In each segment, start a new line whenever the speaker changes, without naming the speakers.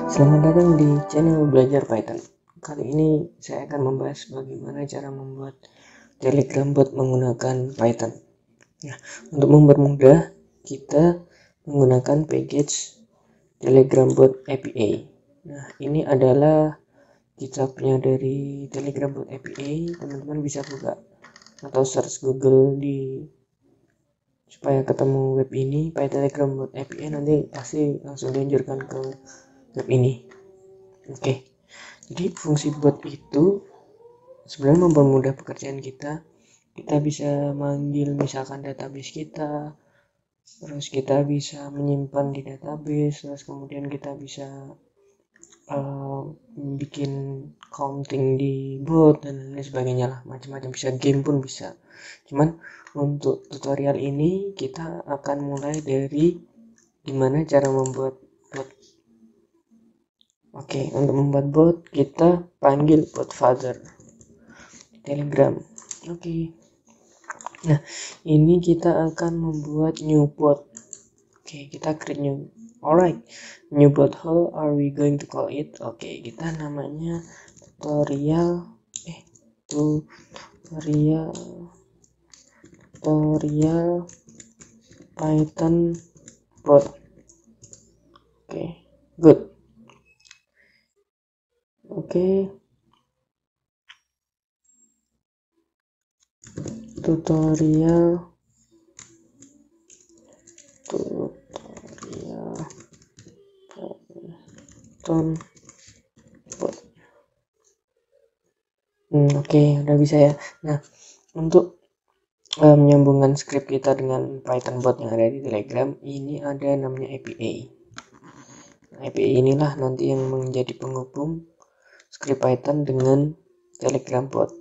Selamat datang di channel Belajar Python. Kali ini saya akan membahas bagaimana cara membuat Telegram bot menggunakan Python. Nah, untuk mempermudah, kita menggunakan package Telegram bot API. Nah, ini adalah GitHub-nya dari Telegram bot API. Teman-teman bisa buka atau search Google supaya ketemu web ini, Telegram bot API, nanti pasti langsung dianjurkan ke web ini. Oke, jadi fungsi bot itu sebenarnya mempermudah pekerjaan kita. Kita bisa manggil misalkan database kita, terus kita bisa menyimpan di database, terus kemudian kita bisa bikin counting di bot dan lain sebagainya lah, macam-macam, bisa game pun bisa. Cuman untuk tutorial ini kita akan mulai dari gimana cara membuat bot. Oke, untuk membuat bot kita panggil bot father Telegram. Oke. Nah, ini kita akan membuat new bot. Oke, kita create new. Alright, new bot. How are we going to call it? Oke, kita namanya tutorial Python bot. Oke, good. Oke. Tutorial Python bot. Oke, udah bisa ya. Nah, untuk menyambungkan script kita dengan Python bot yang ada di Telegram, ini ada namanya API. API inilah nanti yang menjadi penghubung script Python dengan Telegram bot.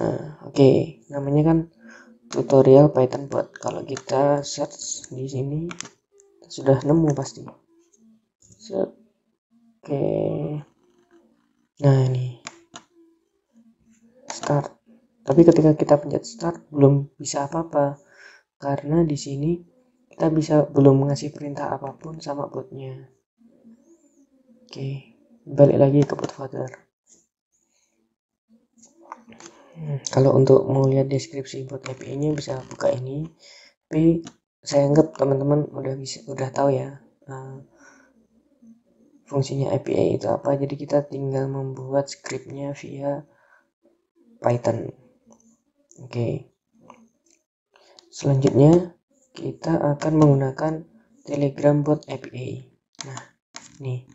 Nah, oke, namanya kan tutorial Python bot. Kalau kita search di sini sudah nemu pasti. Oke. Nah, ini start. Tapi ketika kita pencet start belum bisa apa-apa karena di sini kita belum mengasih perintah apapun sama botnya. Oke, balik lagi ke bot father. Kalau untuk mau lihat deskripsi bot API-nya bisa buka ini. Tapi saya anggap teman-teman udah tahu ya fungsinya API itu apa. Jadi kita tinggal membuat scriptnya via Python. Oke. Selanjutnya kita akan menggunakan Telegram bot API. Nah, nih.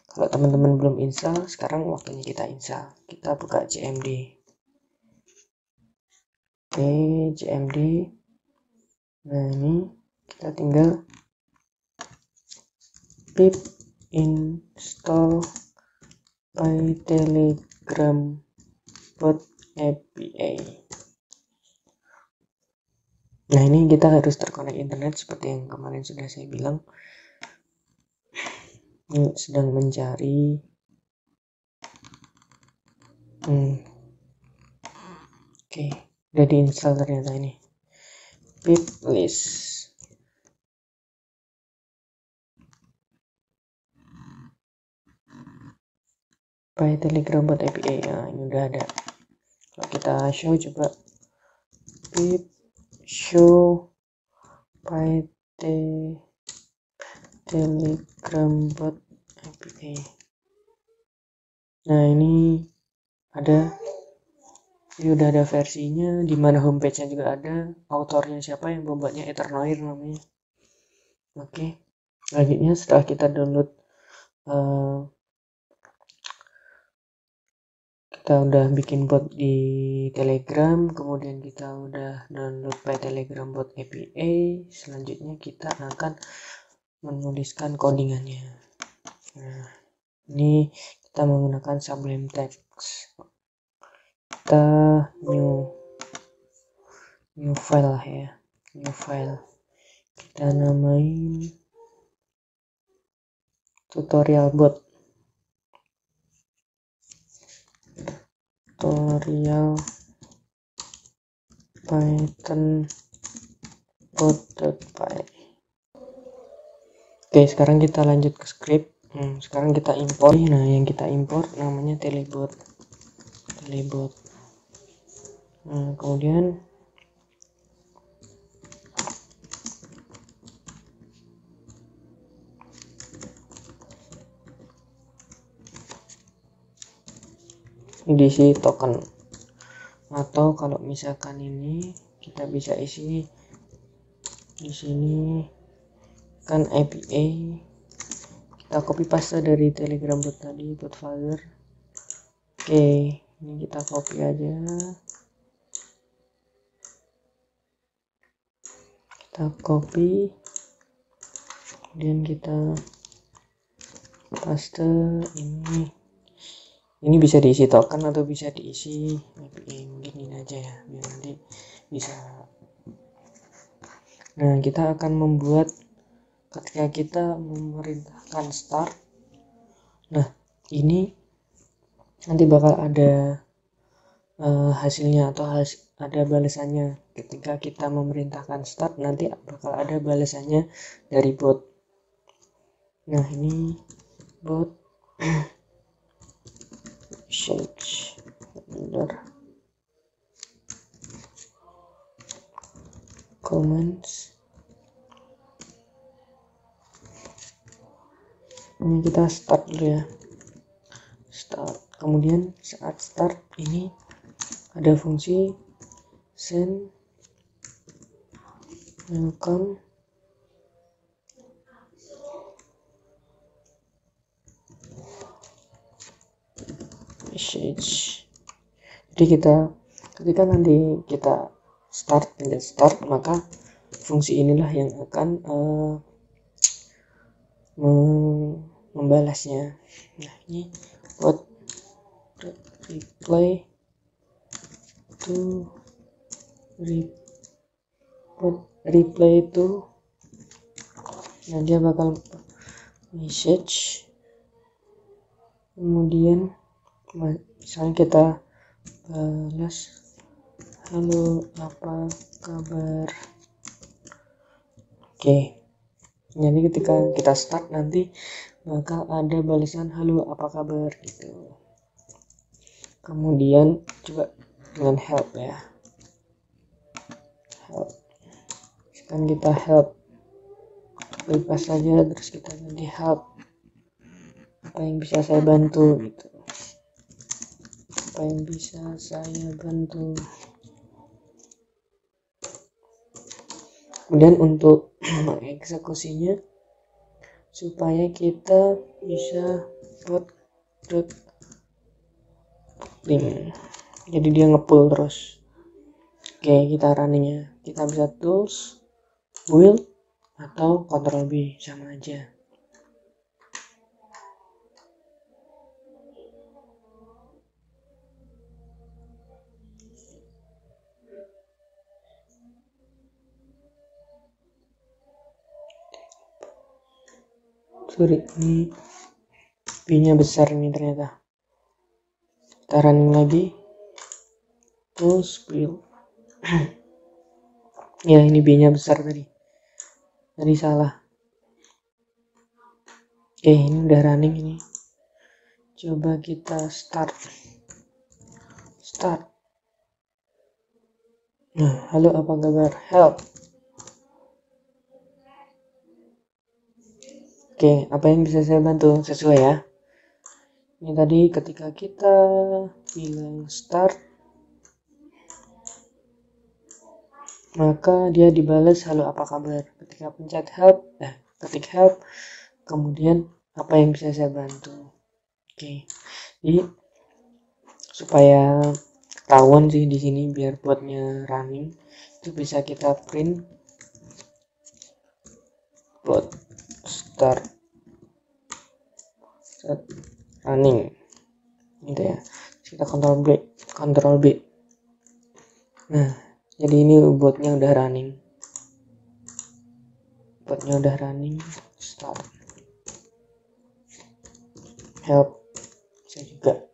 Kalau teman-teman belum install, sekarang waktunya kita install. Kita buka CMD. Oke, CMD. Nah, ini kita tinggal pip install Telegram bot API. Nah, ini kita harus terkonek internet seperti yang kemarin sudah saya bilang. Ini sedang mencari. Oke, udah diinstal ternyata ini. Pip list. Telegram bot API. Nah, ini udah ada. Kalau kita show, coba pip show Telegram bot API. Nah, ini ada. Ini udah ada versinya, di mana homepage-nya juga ada, autornya siapa, yang membuatnya Eternoir namanya. Oke, selanjutnya setelah kita download, kita udah bikin bot di Telegram, kemudian kita udah download Telegram bot API, selanjutnya kita akan menuliskan codingannya. Nah, ini kita menggunakan Sublime Text. Kita new file lah ya, new file. Kita namain tutorial bot. Tutorial Python bot.py. Oke, sekarang kita lanjut ke script. Sekarang kita import. Nah, yang kita import namanya telebot. Nah, kemudian diisi token, atau kalau misalkan ini kita bisa isi di sini kan APA, kita copy paste dari Telegram bot tadi, bot file. Oke, ini kita copy aja, kemudian kita paste ini bisa diisi token atau bisa diisi APA. Mungkin ini aja ya, biar nanti bisa. Nah, kita akan membuat ketika kita memerintahkan start. Nah, ini nanti bakal ada hasilnya atau ada balasannya. Ketika kita memerintahkan start, nanti bakal ada balasannya dari bot. Nah, ini bot change comments. Ini kita start dulu ya, start. Kemudian saat start ini ada fungsi send welcome message. Jadi ketika nanti kita start, maka fungsi inilah yang akan membalasnya. Nah, ini buat reply to nah, dia bakal message, kemudian misalnya kita balas halo apa kabar. Oke, jadi ketika kita start nanti bakal ada balasan halo apa kabar gitu. Kemudian coba dengan help ya, help. Sekarang kita help, bebas saja, terus kita ganti help, apa yang bisa saya bantu gitu, apa yang bisa saya bantu. Kemudian untuk mengeksekusinya supaya kita bisa buat link, jadi dia ngepull terus. Oke, kita runningnya kita bisa tools, build, atau Ctrl B, sama aja. Sorry, ini B-nya besar ini ternyata. Kita running lagi, tools, build. Ya, ini B-nya besar tadi salah. Oke, ini udah running ini. Coba kita start. Nah, halo apa kabar, help. Oke, apa yang bisa saya bantu sesuai ya. Ini tadi ketika kita bilang start, maka dia dibalas halo apa kabar. Ketika pencet help, ketik help, kemudian apa yang bisa saya bantu. Oke, jadi supaya ketahuan sih di sini biar botnya running, itu bisa kita print bot start running gitu ya. Kita Ctrl B. Nah, jadi ini botnya udah running. Start help bisa juga.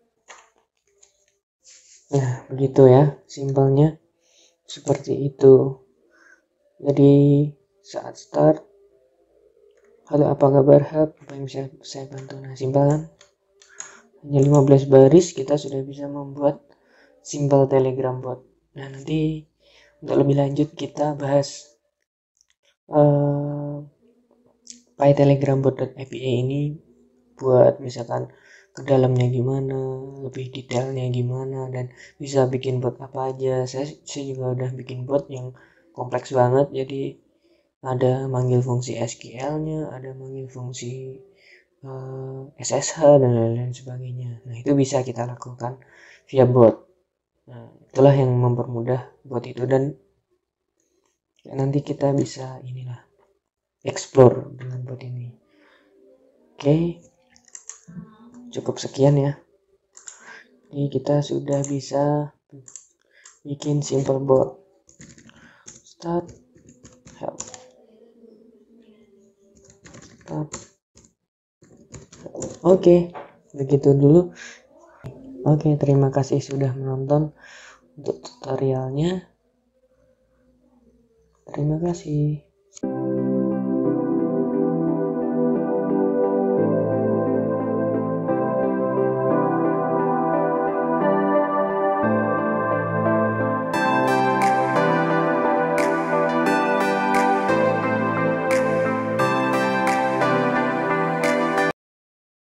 Nah, begitu ya, simpelnya seperti itu. Jadi saat start Halo, apa kabar hub? Apa yang bisa saya bantu? Nah, simpel kan? Hanya 15 baris kita sudah bisa membuat simple Telegram bot. Nah, nanti untuk lebih lanjut kita bahas pytelegrambot.api ini buat misalkan ke dalamnya gimana, lebih detailnya gimana, dan bisa bikin bot apa aja. Saya juga udah bikin bot yang kompleks banget, jadi ada manggil fungsi SQL-nya, ada manggil fungsi SSH dan lain-lain sebagainya. Nah, itu bisa kita lakukan via bot. Nah, itulah yang mempermudah bot itu, dan nanti kita bisa inilah explore dengan bot ini. Oke, cukup sekian ya. Jadi kita sudah bisa bikin simple bot. Start help. Start. Oke, begitu dulu. Oke, terima kasih sudah menonton untuk tutorialnya. Terima kasih.